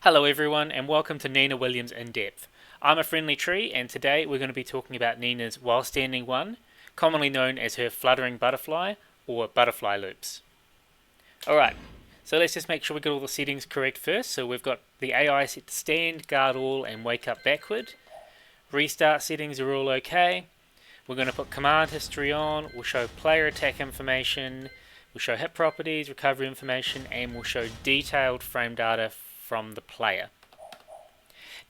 Hello everyone and welcome to Nina Williams In Depth. I'm a friendly tree and today we're going to be talking about Nina's while standing one, commonly known as her fluttering butterfly or butterfly loops. Alright, so let's just make sure we get all the settings correct first. So we've got the AI set to stand, guard all and wake up backward. Restart settings are all okay. We're going to put command history on, we'll show player attack information, we'll show hit properties, recovery information, and we'll show detailed frame data from the player.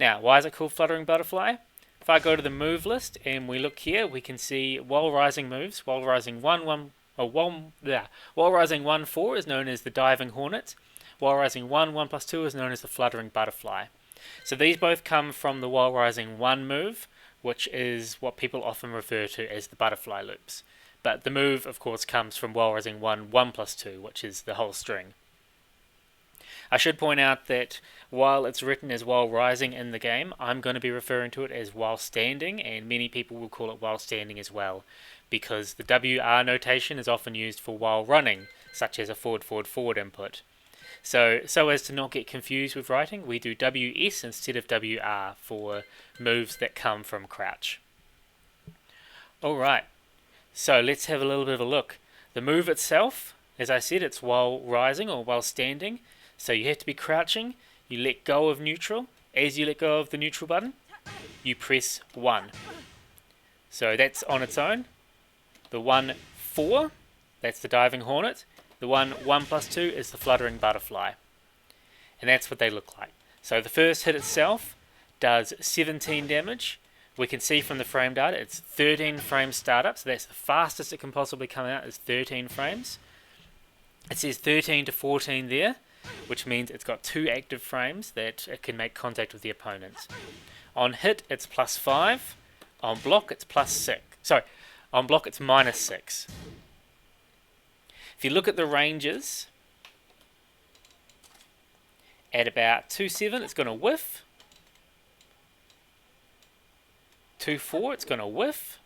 Now, why is it called Fluttering Butterfly? If I go to the move list and we look here, we can see while rising moves. While rising 1-4 is known as the diving hornet. While rising 1+2 is known as the fluttering butterfly. So these both come from the while rising 1 move, which is what people often refer to as the butterfly loops. But the move, of course, comes from while rising 1+2, which is the whole string. I should point out that while it's written as while rising in the game, I'm going to be referring to it as while standing, and many people will call it while standing as well, because the WR notation is often used for while running, such as a forward input. So as to not get confused with writing, we do WS instead of WR for moves that come from crouch. Alright, so let's have a little bit of a look. The move itself, as I said, it's while rising or while standing. So you have to be crouching, you let go of neutral. As you let go of the neutral button, you press 1. So that's on its own. The 1-4, that's the diving hornet. The 1+2 is the fluttering butterfly. And that's what they look like. So the first hit itself does 17 damage. We can see from the frame data it's 13 frames startup, so that's the fastest it can possibly come out is 13 frames. It says 13 to 14 there, which means it's got 2 active frames that it can make contact with the opponents. On hit, it's +5. On block, it's +6. Sorry, on block, it's -6. If you look at the ranges, at about 2.7, it's going to whiff. 2.4, it's going to whiff.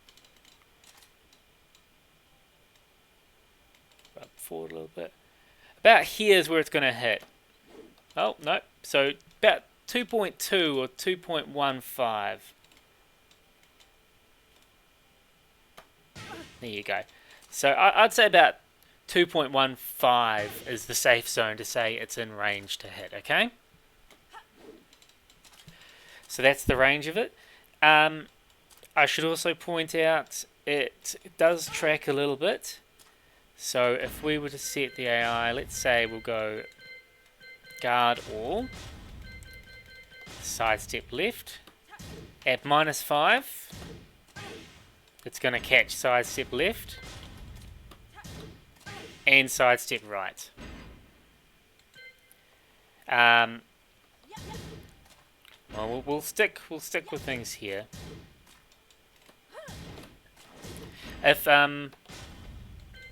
Up forward a little bit. About here is where it's going to hit. Oh, no. So about 2.2 or 2.15. There you go. So I'd say about 2.15 is the safe zone to say it's in range to hit, okay? So that's the range of it. I should also point out it does track a little bit. So if we were to set the AI, let's say we'll go guard all, sidestep left, at -5, it's going to catch sidestep left and sidestep right. Well, we'll stick with things here. If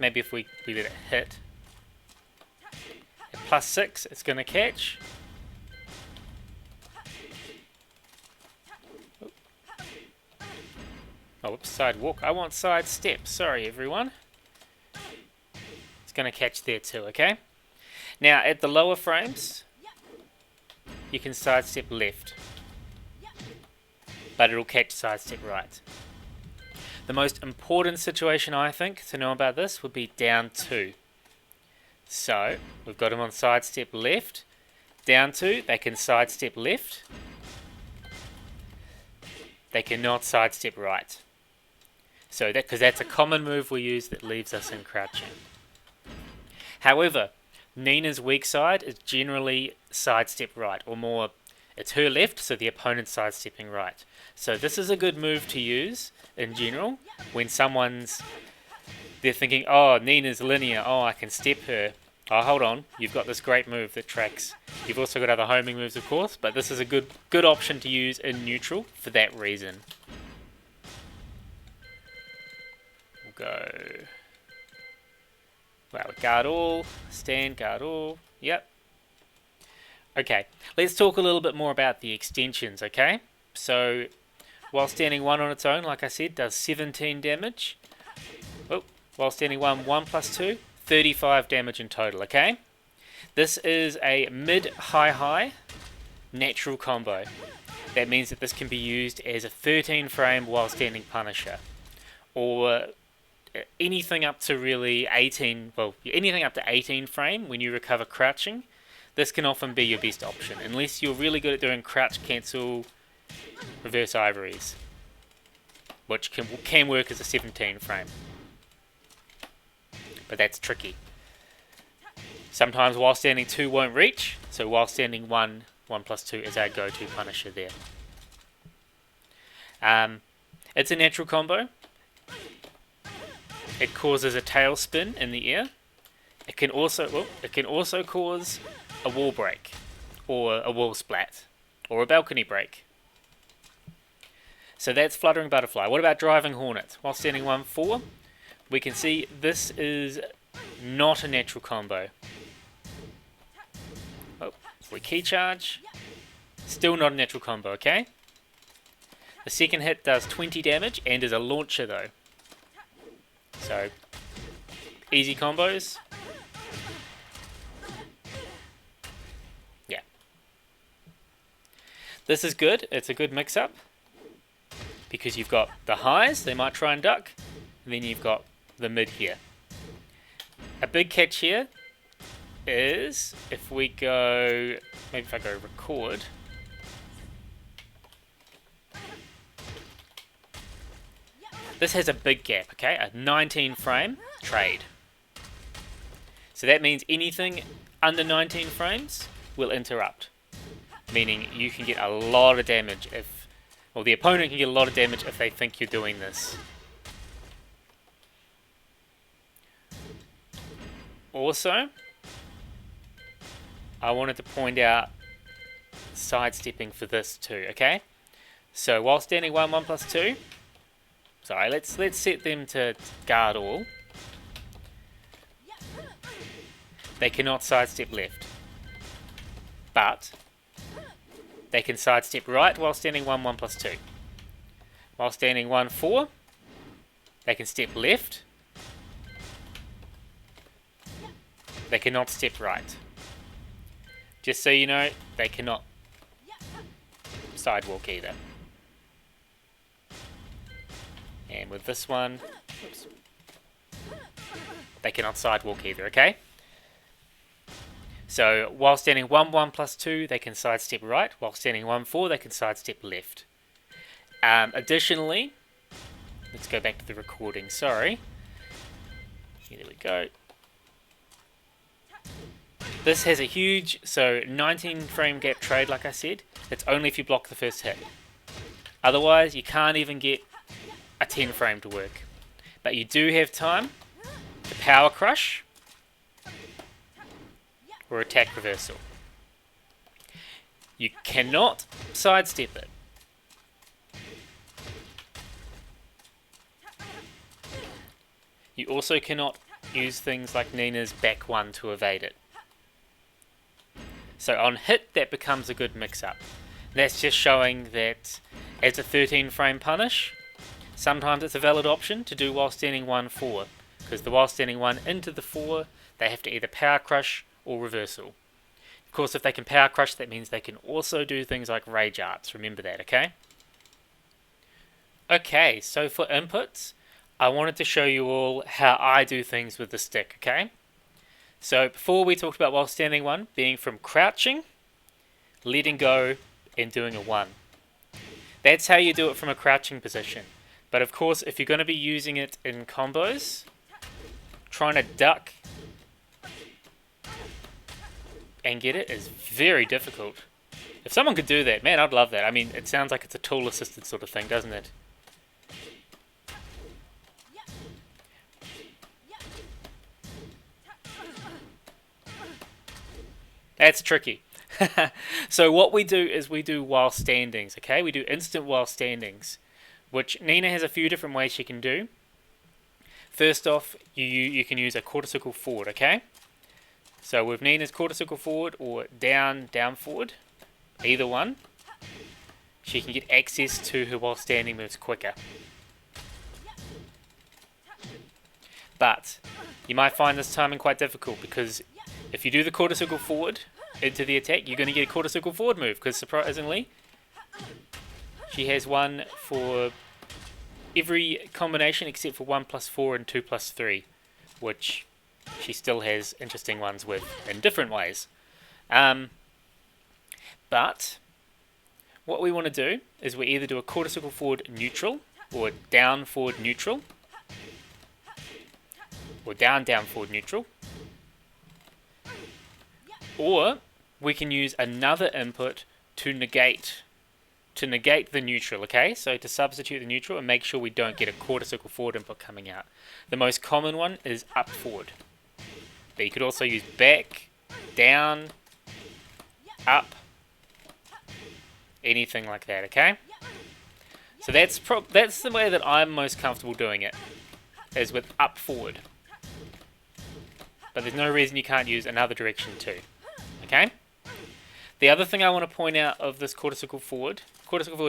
maybe if we let it hit. At +6, it's going to catch. Oh, whoops, sidewalk. I want side step. Sorry, everyone. It's going to catch there too, okay? Now, at the lower frames, you can sidestep left. But it'll catch sidestep right. The most important situation, I think, to know about this would be down 2. So, we've got them on sidestep left. Down 2, they can sidestep left. They cannot sidestep right. So, because that's a common move we use that leaves us in crouching. However, Nina's weak side is generally sidestep right, or more, it's her left, so the opponent's sidestepping right. So this is a good move to use in general when they're thinking, oh, Nina's linear, oh, I can step her. Oh, hold on, you've got this great move that tracks. You've also got other homing moves, of course, but this is a good option to use in neutral for that reason. We'll go, well, guard all, stand, guard all, yep. Okay, let's talk a little bit more about the extensions, okay? So, while standing 1 on its own, like I said, does 17 damage. Oh, while standing 1+2, 35 damage in total, okay? This is a mid-high-high, natural combo. That means that this can be used as a 13 frame while standing punisher, or anything up to really 18, well, anything up to 18 frame when you recover crouching. This can often be your best option, unless you're really good at doing crouch cancel reverse ivories, which can work as a 17 frame. But that's tricky. Sometimes while standing 2 won't reach, so while standing 1, 1+2 is our go-to punisher there. It's a natural combo. It causes a tail spin in the air. It can also cause a wall break, or a wall splat, or a balcony break. So that's Fluttering Butterfly. What about Driving Hornet? While standing 1-4, we can see this is not a natural combo. Oh, we key charge. Still not a natural combo, okay? The second hit does 20 damage and is a launcher though. So, easy combos. Yeah. This is good. It's a good mix-up, because you've got the highs, they might try and duck, and then you've got the mid here. A big catch here is, if we go, maybe if I go record, this has a big gap, okay? A 19 frame trade. So that means anything under 19 frames will interrupt. Meaning you can get a lot of damage if, well, the opponent can get a lot of damage if they think you're doing this. Also, I wanted to point out sidestepping for this too, okay? So while standing 1, 1+2, sorry, let's set them to guard all. They cannot sidestep left, but they can sidestep right while standing 1, 1+2. While standing 1-4, they can step left. They cannot step right. Just so you know, they cannot sidewalk either. And with this one, oops, they cannot sidewalk either, okay? So, while standing 1, 1+2, they can sidestep right. While standing 1-4, they can sidestep left. Additionally, let's go back to the recording, sorry. Here we go. This has a huge, so 19 frame gap trade, like I said. It's only if you block the first hit. Otherwise, you can't even get a 10 frame to work. But you do have time to power crush or attack reversal. You cannot sidestep it. You also cannot use things like Nina's back 1 to evade it. So on hit, that becomes a good mix-up. That's just showing that as a 13 frame punish, sometimes it's a valid option to do while standing 1-4, because the while standing 1 into the 4, they have to either power crush or reversal. Of course, if they can power crush, that means they can also do things like rage arts. Remember that, okay? Okay, so for inputs, I wanted to show you all how I do things with the stick, okay? So before we talked about while standing 1 being from crouching, letting go, and doing a 1. That's how you do it from a crouching position. But of course, if you're going to be using it in combos, trying to duck and get it is very difficult. If someone could do that, man, I'd love that. I mean, it sounds like it's a tool-assisted sort of thing, doesn't it? That's tricky. So what we do is we do while standings, okay? We do instant while standings, which Nina has a few different ways she can do. First off, you can use a quarter circle forward, okay? So with Nina's quarter circle forward or down forward, either one, she can get access to her while standing moves quicker. But you might find this timing quite difficult, because if you do the quarter circle forward, into the attack, you're going to get a quarter circle forward move, because surprisingly, she has one for every combination except for 1+4 and 2+3, which she still has interesting ones with in different ways. But what we want to do is we either do a quarter circle forward neutral, or down forward neutral, or down forward neutral, or we can use another input to negate the neutral, okay? So to substitute the neutral and make sure we don't get a quarter circle forward input coming out. The most common one is up forward. But you could also use back, down, up, anything like that, okay? So that's the way that I'm most comfortable doing it, is with up forward. But there's no reason you can't use another direction too, okay? The other thing I want to point out of this quarter circle forward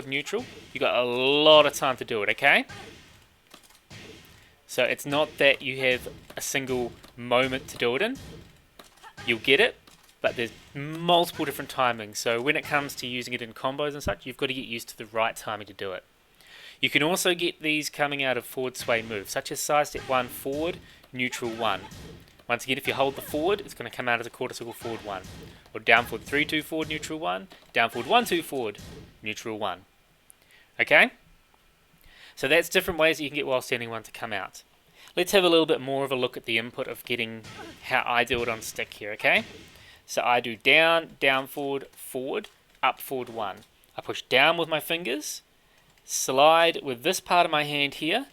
neutral, you got a lot of time to do it, okay? So it's not that you have a single moment to do it in. You'll get it, but there's multiple different timings. So when it comes to using it in combos and such, you've got to get used to the right timing to do it. You can also get these coming out of forward sway moves, such as side step 1 forward, neutral 1. Once again, if you hold the forward, it's going to come out as a quarter circle forward 1. Or down forward 3-2 forward, neutral 1. Down forward 1-2 forward, neutral 1. Okay? So that's different ways that you can get while standing 1 to come out. Let's have a little bit more of a look at the input of getting how I do it on stick here, okay? So I do down forward, forward, up forward 1. I push down with my fingers, slide with this part of my hand here,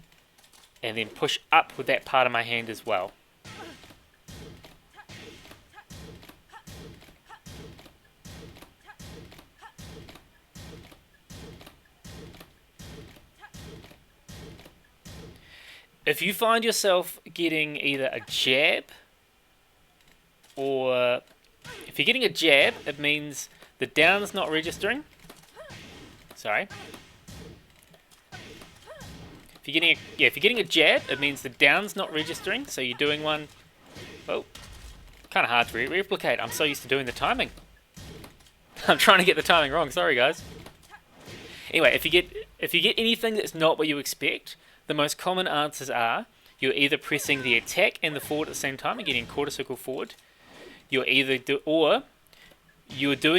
and then push up with that part of my hand as well. If you find yourself getting either a jab, or if you're getting a jab, it means the down's not registering. Sorry. If you're getting a jab, it means the down's not registering. So you're doing one. Oh, kind of hard to replicate. I'm so used to doing the timing. I'm trying to get the timing wrong. Sorry, guys. Anyway, if you get anything that's not what you expect, the most common answers are you're either pressing the attack and the forward at the same time and getting quarter circle forward. You're doing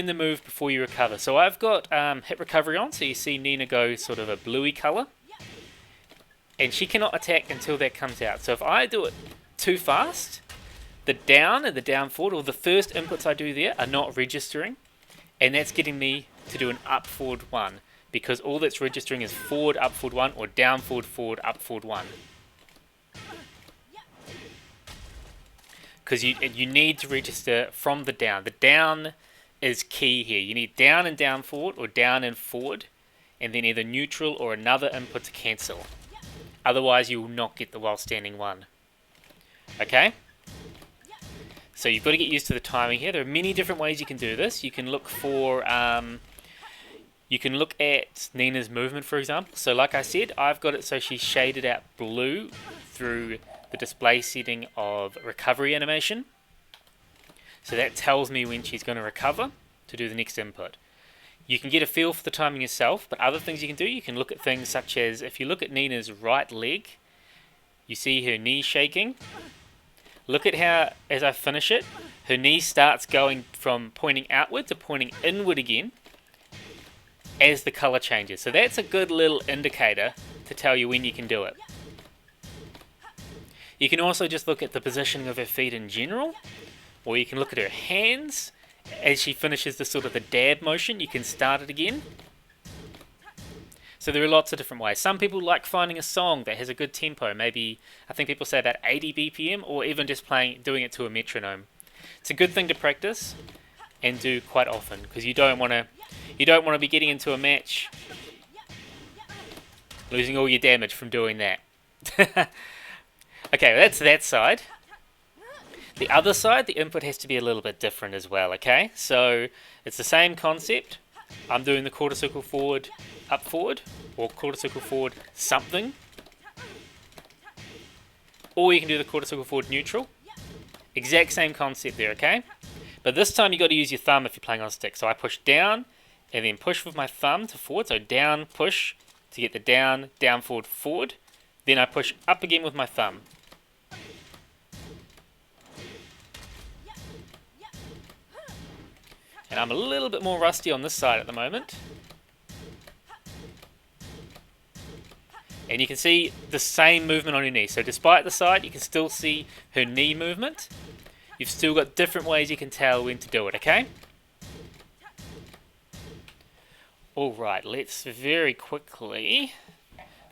the move before you recover. So I've got hit recovery on, so you see Nina go sort of a bluey color, and she cannot attack until that comes out. So if I do it too fast, the down and the down forward, or the first inputs I do there, are not registering, and that's getting me to do an up forward 1. Because all that's registering is forward, up, forward 1, or down, forward, up, forward 1. Because you need to register from the down. The down is key here. You need down and down forward, or down and forward, and then either neutral or another input to cancel. Otherwise, you will not get the while standing 1. Okay? So you've got to get used to the timing here. There are many different ways you can do this. You can look for... You can look at Nina's movement, for example. So like I said, I've got it so she's shaded out blue through the display setting of recovery animation. So that tells me when she's going to recover to do the next input. You can get a feel for the timing yourself, but other things you can do, you can look at things such as, if you look at Nina's right leg, you see her knee shaking. Look at how, as I finish it, her knee starts going from pointing outward to pointing inward again, as the color changes. So that's a good little indicator to tell you when you can do it. You can also just look at the positioning of her feet in general, or you can look at her hands. As she finishes the sort of the dab motion, you can start it again. So there are lots of different ways. Some people like finding a song that has a good tempo, maybe, I think people say about 80 BPM, or even just doing it to a metronome. It's a good thing to practice and do quite often, because you don't want to be getting into a match losing all your damage from doing that. Okay, that's that side. The other side, the input has to be a little bit different as well, okay? So it's the same concept. I'm doing the quarter circle forward, up forward, or quarter circle forward something. Or you can do the quarter circle forward neutral. Exact same concept there, okay? But this time you got to use your thumb if you're playing on stick. So I push down and then push with my thumb to forward. So down, push to get the down, down, forward, forward. Then I push up again with my thumb. And I'm a little bit more rusty on this side at the moment. And you can see the same movement on your knee. So despite the side, you can still see her knee movement. You've still got different ways you can tell when to do it, okay? Alright, let's very quickly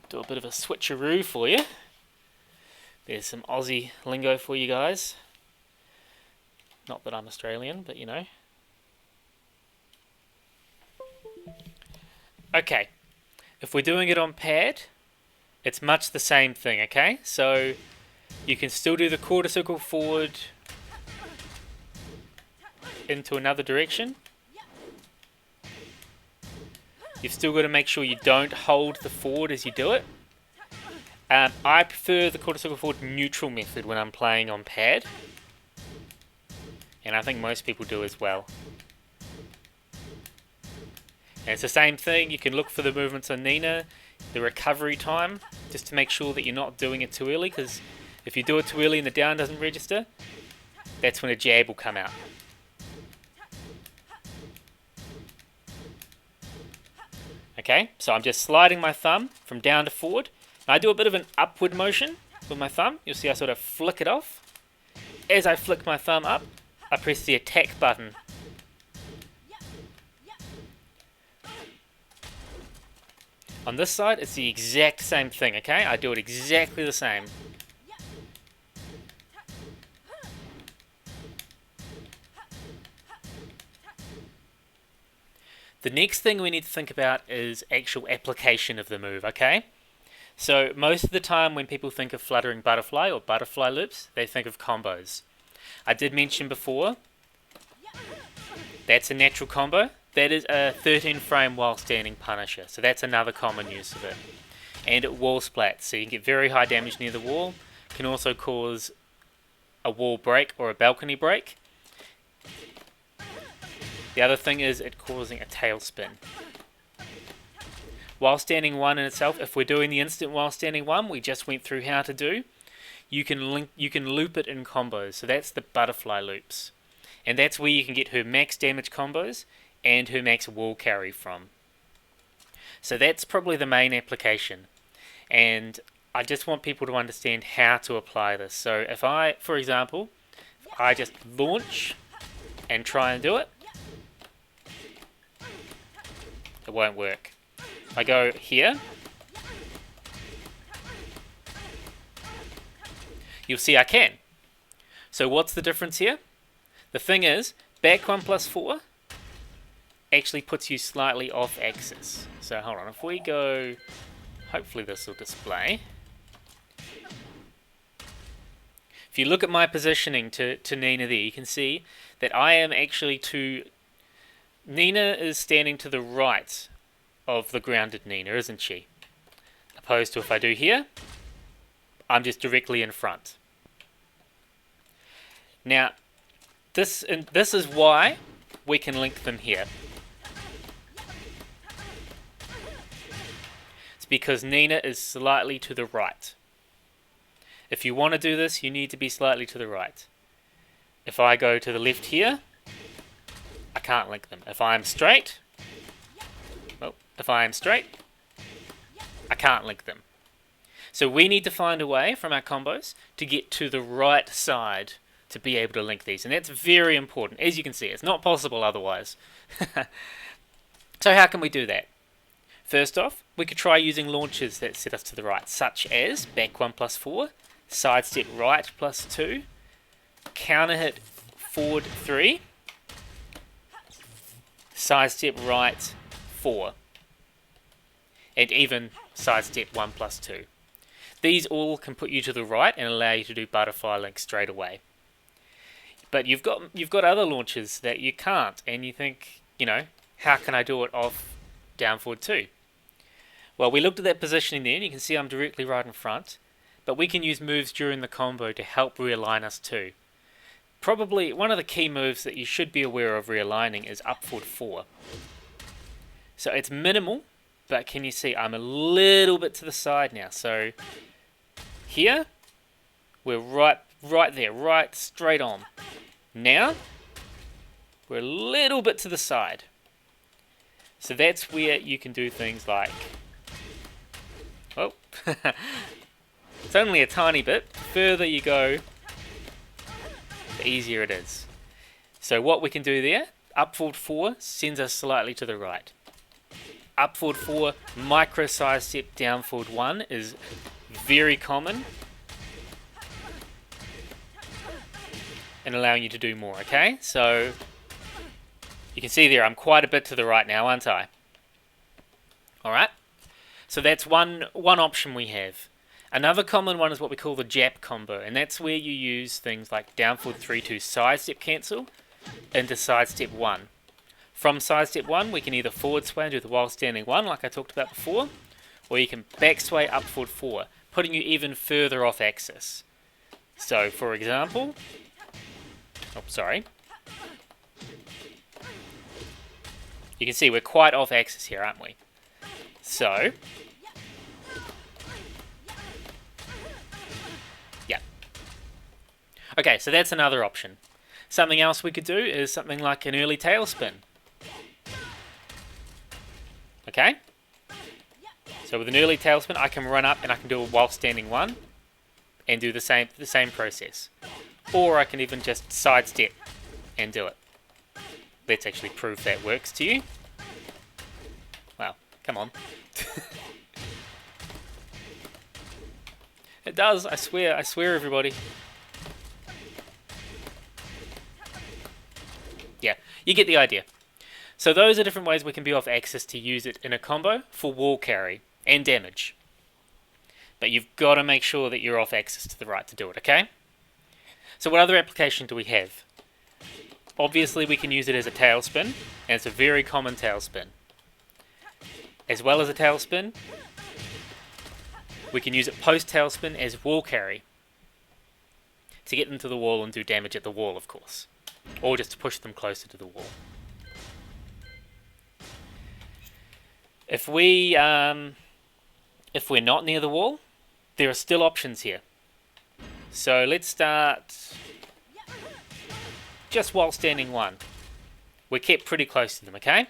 do a bit of a switcheroo for you. There's some Aussie lingo for you guys. Not that I'm Australian, but you know. Okay, if we're doing it on pad, it's much the same thing, okay? So you can still do the quarter circle forward into another direction. You've still got to make sure you don't hold the forward as you do it. I prefer the quarter circle forward neutral method when I'm playing on pad. And I think most people do as well. And it's the same thing, you can look for the movements on Nina, the recovery time, just to make sure that you're not doing it too early, because if you do it too early and the down doesn't register, that's when a jab will come out. Okay, so I'm just sliding my thumb from down to forward. I do a bit of an upward motion with my thumb. You'll see I sort of flick it off. As I flick my thumb up, I press the attack button. On this side, it's the exact same thing, okay? I do it exactly the same. The next thing we need to think about is actual application of the move, okay? So most of the time when people think of fluttering butterfly or butterfly loops, they think of combos. I did mention before, that's a natural combo. That is a 13 frame while standing punisher, so that's another common use of it. And it wall splats, so you can get very high damage near the wall. Can also cause a wall break or a balcony break. The other thing is it causing a tail spin. While standing one in itself, if we're doing the instant while standing one we just went through how to do, you can loop it in combos, so that's the butterfly loops. And that's where you can get her max damage combos and her max wall carry from. So that's probably the main application. And I just want people to understand how to apply this. So if I, for example, if I just launch and try and do it, it won't work. I go here, you'll see I can. So what's the difference here? The thing is, back 1 plus 4 actually puts you slightly off axis. So hold on, if we go, hopefully this will display. If you look at my positioning to Nina there, you can see that I am actually Nina is standing to the right of the grounded Nina, isn't she? Opposed to if I do here, I'm just directly in front. Now, this is why we can link them here. It's because Nina is slightly to the right. If you want to do this, you need to be slightly to the right. If I go to the left here, I can't link them. If I'm straight, I can't link them. So we need to find a way from our combos to get to the right side to be able to link these. And that's very important. As you can see, it's not possible otherwise. So how can we do that? First off, we could try using launches that set us to the right, such as back 1 plus 4, side step right plus 2, counter hit forward 3, side step right 4, and even side step 1 plus 2. These all can put you to the right and allow you to do butterfly links straight away. But you've got other launches that you can't, and you think, you know, how can I do it off down forward 2? Well, we looked at that positioning there, and you can see I'm directly right in front, but we can use moves during the combo to help realign us too. probably one of the key moves that you should be aware of realigning is up forward 4. So it's minimal, but can you see I'm a little bit to the side now? So here, we're right there, right straight on. Now, we're a little bit to the side. So that's where you can do things like, oh, it's only a tiny bit. The further you go, the easier it is. So what we can do there, up forward 4 sends us slightly to the right. Up forward 4, micro side step, down forward 1 is very common and allowing you to do more, okay? So you can see there I'm quite a bit to the right now, aren't I? Alright, so that's one option we have. Another common one is what we call the Jap combo, and that's where you use things like down forward 3 to side step cancel into side step 1. From side step 1 we can either forward sway and do the while standing 1 like I talked about before, or you can back sway up forward 4, putting you even further off axis. So for example, you can see we're quite off axis here, aren't we? So, yeah. Okay, so that's another option. Something else we could do is something like an early tailspin. Okay? So with an early tailspin, I can run up and I can do a while standing 1 and do the same process. Or I can even just sidestep and do it. Let's actually prove that works to you. Wow, come on. It does, I swear everybody. Yeah, you get the idea. So those are different ways we can be off axis to use it in a combo for wall carry and damage. But you've got to make sure that you're off axis to the right to do it, okay? So what other application do we have? Obviously we can use it as a tailspin, and it's a very common tailspin. As well as a tailspin, we can use it post-tailspin as wall carry. To get into the wall and do damage at the wall, of course. Or just to push them closer to the wall. If we're not near the wall, there are still options here. So let's start just while standing 1. We're kept pretty close to them, okay?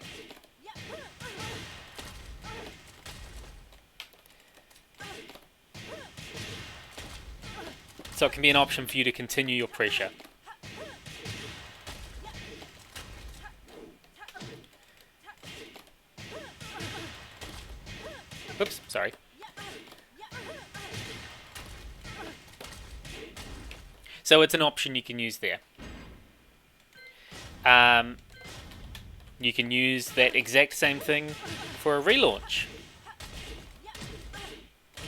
So it can be an option for you to continue your pressure. Oops, sorry. So it's an option you can use there. You can use that exact same thing for a relaunch.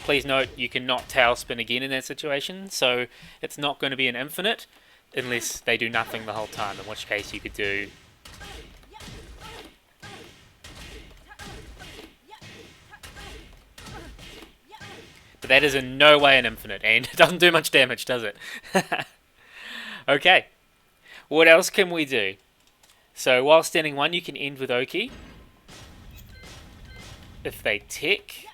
Please note you cannot tailspin again in that situation, so it's not going to be an infinite unless they do nothing the whole time, in which case you could do but that is in no way an infinite, and it doesn't do much damage, does it? Okay, what else can we do? So while standing 1, you can end with Oki. If they tick.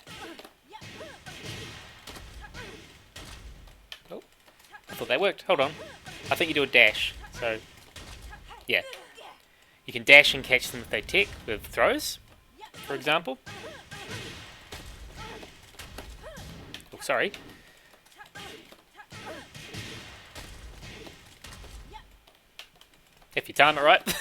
Oh, I thought that worked. Hold on. I think you do a dash. So, yeah. You can dash and catch them if they tick with throws, for example. Oh, sorry. If you time it right.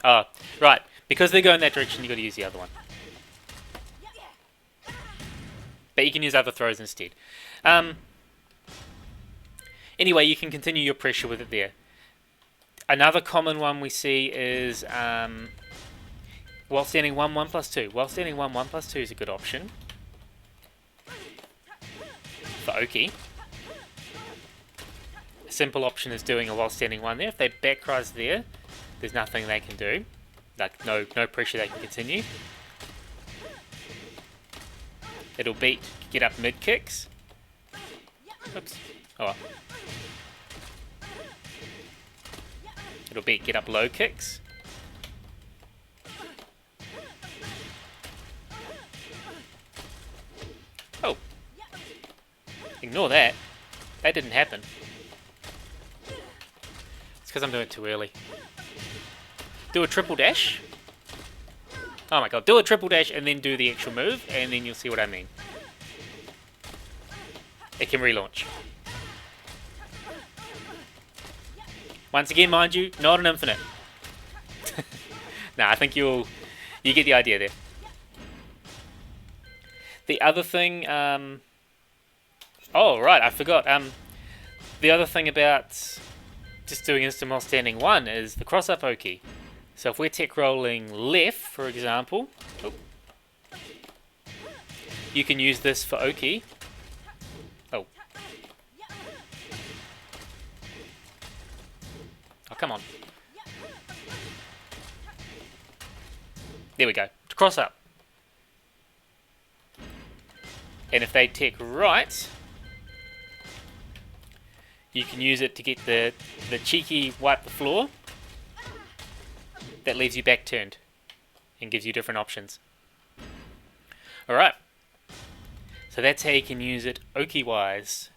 Oh, right. Because they go in that direction, you've got to use the other one. But you can use other throws instead. Anyway, you can continue your pressure with it there. Another common one we see is while standing 1, 1 plus 2. While standing 1, 1 plus 2 is a good option for Oki. A simple option is doing a while standing 1 there. If they back rise there, there's nothing they can do. Like no pressure they can continue. It'll beat get up mid kicks. Oops. Oh well. It'll be get up low kicks. Oh. Ignore that. That didn't happen. It's because I'm doing it too early. Do a triple dash. Oh my god, do a triple dash and then do the actual move, and then you'll see what I mean. It can relaunch. Once again, mind you, not an infinite. Nah, I think you get the idea there. The other thing, oh right, I forgot. The other thing about just doing instant while standing 1 is the cross-up Oki. So if we're tech rolling left, for example, you can use this for Oki. Oh. Oh, come on. There we go. To cross up. And if they tech right, you can use it to get the cheeky wipe the floor. That leaves you back turned and gives you different options. Alright. So that's how you can use it Oki wise.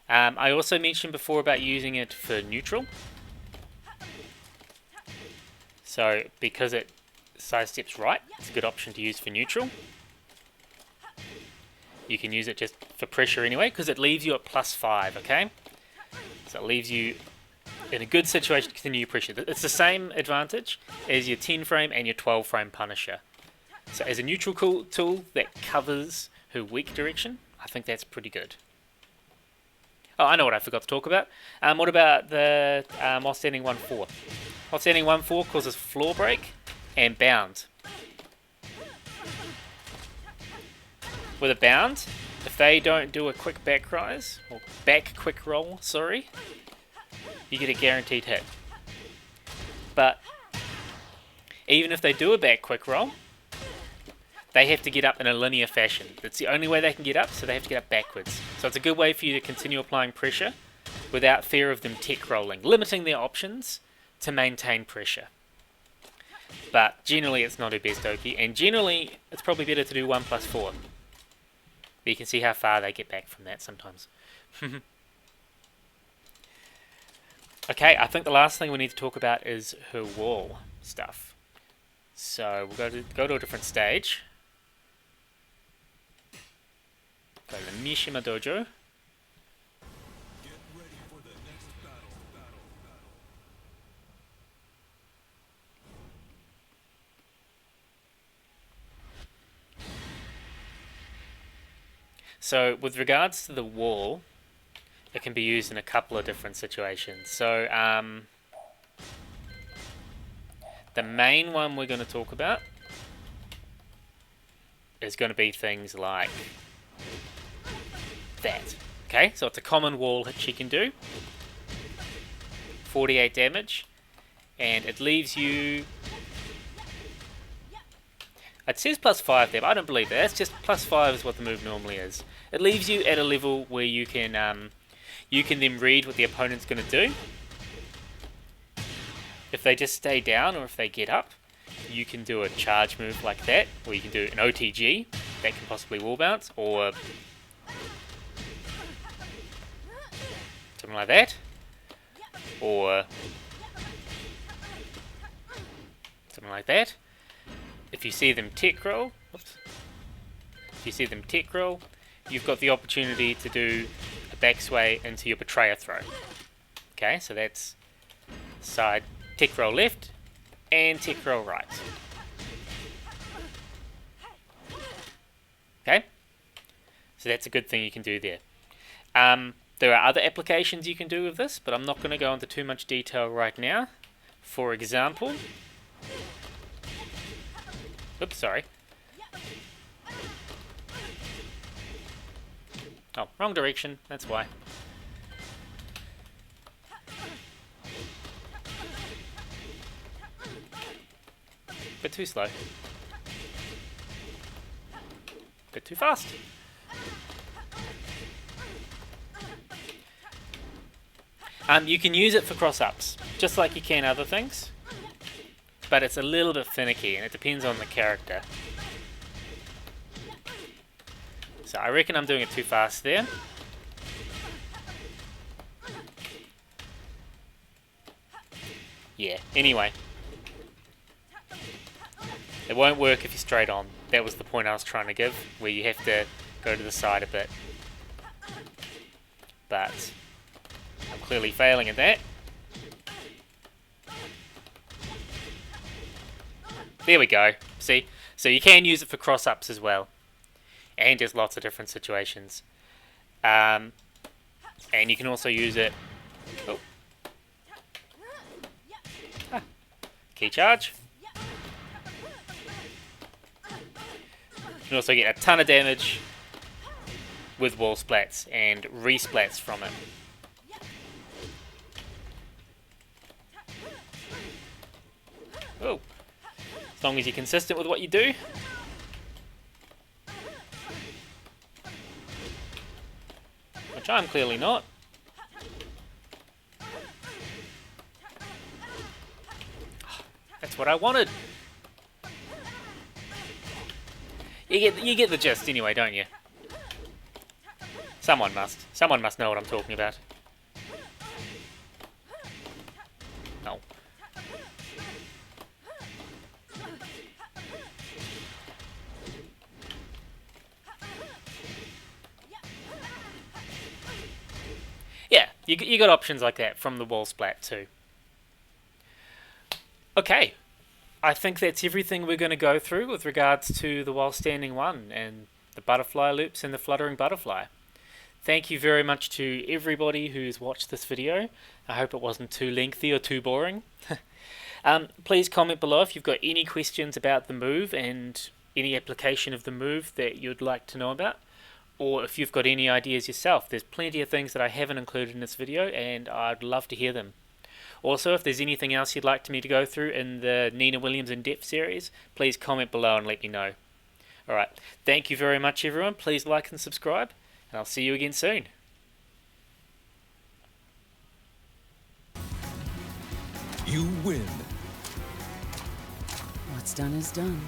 I also mentioned before about using it for neutral. So because it sidesteps right, it's a good option to use for neutral. You can use it just for pressure anyway, because it leaves you at +5, okay? So it leaves you in a good situation to continue your pressure. It's the same advantage as your 10 frame and your 12 frame Punisher. So as a neutral tool that covers her weak direction, I think that's pretty good. Oh, I know what I forgot to talk about. What about the while standing 1-4? While standing 1-4 causes floor break and bound. With a bound, if they don't do a quick back rise, or back quick roll, sorry, you get a guaranteed hit. But even if they do a back quick roll, they have to get up in a linear fashion. That's the only way they can get up, so they have to get up backwards. So it's a good way for you to continue applying pressure without fear of them tech rolling, limiting their options to maintain pressure. But generally it's not her best Oki, and generally it's probably better to do 1+4. But you can see how far they get back from that sometimes. Okay, I think the last thing we need to talk about is her wall stuff. So we'll go to a different stage. Go to the Mishima Dojo. So with regards to the wall, it can be used in a couple of different situations. So the main one we're going to talk about is going to be things like that. Okay, so it's a common wall hit she can do. 48 damage, and it leaves you... It says +5 there, but I don't believe that. That's just +5 is what the move normally is. It leaves you at a level where you can then read what the opponent's going to do. If they just stay down or if they get up, you can do a charge move like that, or you can do an OTG that can possibly wall bounce, or something like that, or something like that. If you see them tech roll, you've got the opportunity to do a back sway into your betrayer throw. Okay, so that's side tech roll left and tech roll right. Okay, so that's a good thing you can do there. There are other applications you can do with this, but I'm not going to go into too much detail right now. For example, oops, sorry. Oh, wrong direction, that's why. Bit too slow. Bit too fast. You can use it for cross-ups, just like you can other things, but it's a little bit finicky, and it depends on the character. So I reckon I'm doing it too fast there. Yeah, anyway. It won't work if you're straight on. That was the point I was trying to give, where you have to go to the side a bit. But I'm clearly failing at that. There we go. See? So you can use it for cross-ups as well. And just lots of different situations. And you can also use it... Oh. Ah. Key charge. You can also get a ton of damage with wall splats and resplats from it. Oh. As long as you're consistent with what you do. Which I'm clearly not. That's what I wanted. You get the gist anyway, don't you? Someone must. Someone must know what I'm talking about. No. Yeah, you got options like that from the wall splat too. Okay, I think that's everything we're going to go through with regards to the while standing one and the butterfly loops and the fluttering butterfly. Thank you very much to everybody who's watched this video. I hope it wasn't too lengthy or too boring. Please comment below if you've got any questions about the move and any application of the move that you'd like to know about. Or if you've got any ideas yourself. There's plenty of things that I haven't included in this video and I'd love to hear them. Also, if there's anything else you'd like me to go through in the Nina Williams in-depth series, please comment below and let me know. Alright, thank you very much everyone. Please like and subscribe, and I'll see you again soon. You win. What's done is done.